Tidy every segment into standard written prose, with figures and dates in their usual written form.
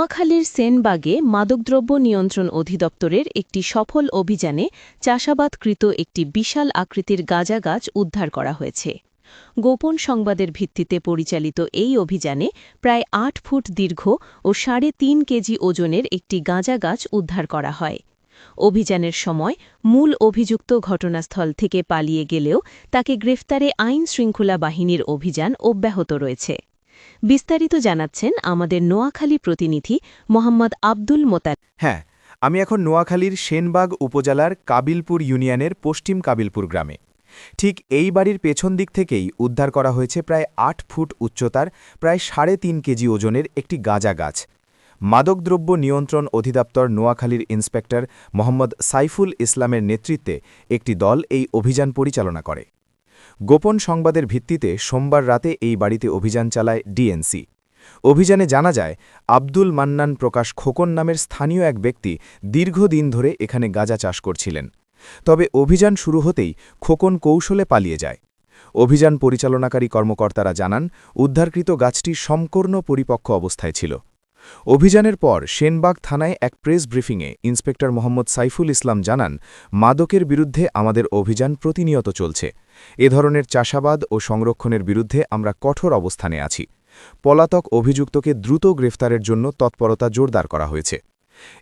নোয়াখালীর সেনবাগে মাদকদ্রব্য নিয়ন্ত্রণ অধিদপ্তরের একটি সফল অভিযানে চাষাবাদকৃত একটি বিশাল আকৃতির গাঁজা গাছ উদ্ধার করা হয়েছে। গোপন সংবাদের ভিত্তিতে পরিচালিত এই অভিযানে প্রায় ৮ ফুট দীর্ঘ ও ৩.৫ কেজি ওজনের একটি গাঁজা গাছ উদ্ধার করা হয়। অভিযানের সময় মূল অভিযুক্ত ঘটনাস্থল থেকে পালিয়ে গেলেও তাকে গ্রেফতারে আইন শৃঙ্খলা বাহিনীর অভিযান অব্যাহত রয়েছে। বিস্তারিত জানাচ্ছেন আমাদের নোয়াখালী প্রতিনিধি মোহাম্মদ আব্দুল মোতালেব। হ্যাঁ, আমি এখন নোয়াখালীর সেনবাগ উপজেলার কাবিলপুর ইউনিয়নের পশ্চিম কাবিলপুর গ্রামে। ঠিক এই বাড়ির পেছন দিক থেকেই উদ্ধার করা হয়েছে প্রায় ৮ ফুট উচ্চতার প্রায় ৩.৫ কেজি ওজনের একটি গাঁজা গাছ। মাদকদ্রব্য নিয়ন্ত্রণ অধিদপ্তর নোয়াখালীর ইন্সপেক্টর মোহাম্মদ সাইফুল ইসলামের নেতৃত্বে একটি দল এই অভিযান পরিচালনা করে। গোপন সংবাদের ভিত্তিতে সোমবার রাতে এই বাড়িতে অভিযান চালায় ডিএনসি। অভিযানে জানা যায়, আব্দুল মান্নান প্রকাশ খোকন নামের স্থানীয় এক ব্যক্তি দীর্ঘদিন ধরে এখানে গাঁজা চাষ করছিলেন। তবে অভিযান শুরু হতেই খোকন কৌশলে পালিয়ে যায়। অভিযান পরিচালনাকারী কর্মকর্তারা জানান, উদ্ধারকৃত গাছটি সম্পূর্ণ পরিপক্ক অবস্থায় ছিল। অভিযানের পর সেনবাগ থানায় এক প্রেস ব্রিফিংয়ে ইন্সপেক্টর মোহাম্মদ সাইফুল ইসলাম জানান, মাদকের বিরুদ্ধে আমাদের অভিযান প্রতিনিয়ত চলছে। এ ধরনের চাষাবাদ ও সংরক্ষণের বিরুদ্ধে আমরা কঠোর অবস্থানে আছি। পলাতক অভিযুক্তকে দ্রুত গ্রেফতারের জন্য তৎপরতা জোরদার করা হয়েছে।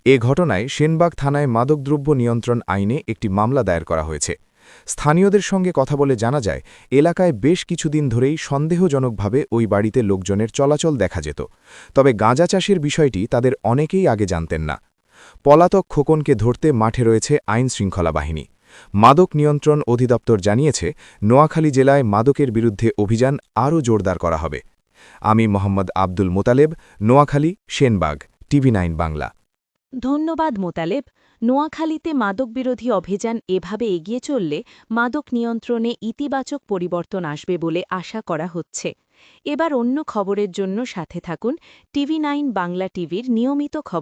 এ ঘটনায় সেনবাগ থানায় মাদকদ্রব্য নিয়ন্ত্রণ আইনে একটি মামলা দায়ের করা হয়েছে। স্থানীয়দের সঙ্গে কথা বলে জানা যায়, এলাকায় বেশ কিছুদিন ধরেই সন্দেহজনকভাবে ওই বাড়িতে লোকজনের চলাচল দেখা যেত। তবে গাঁজা চাষের বিষয়টি তাদের অনেকেই আগে জানতেন না। পলাতক খোকনকে ধরতে মাঠে রয়েছে আইন শৃঙ্খলা বাহিনী। মাদক নিয়ন্ত্রণ অধিদপ্তর জানিয়েছে, নোয়াখালী জেলায় মাদকের বিরুদ্ধে অভিযান আরও জোরদার করা হবে। আমি মোহাম্মদ আব্দুল মোতালেব, নোয়াখালী, সেনবাগ, টিভি9 বাংলা। ধন্যবাদ মোতালেব। নোয়াখালীতে মাদকবিরোধী অভিযান এভাবে এগিয়ে চললে মাদক নিয়ন্ত্রণে ইতিবাচক পরিবর্তন আসবে বলে আশা করা হচ্ছে। এবার অন্য খবরের জন্য সাথে থাকুন টিভি9 বাংলা টিভির নিয়মিত খবর।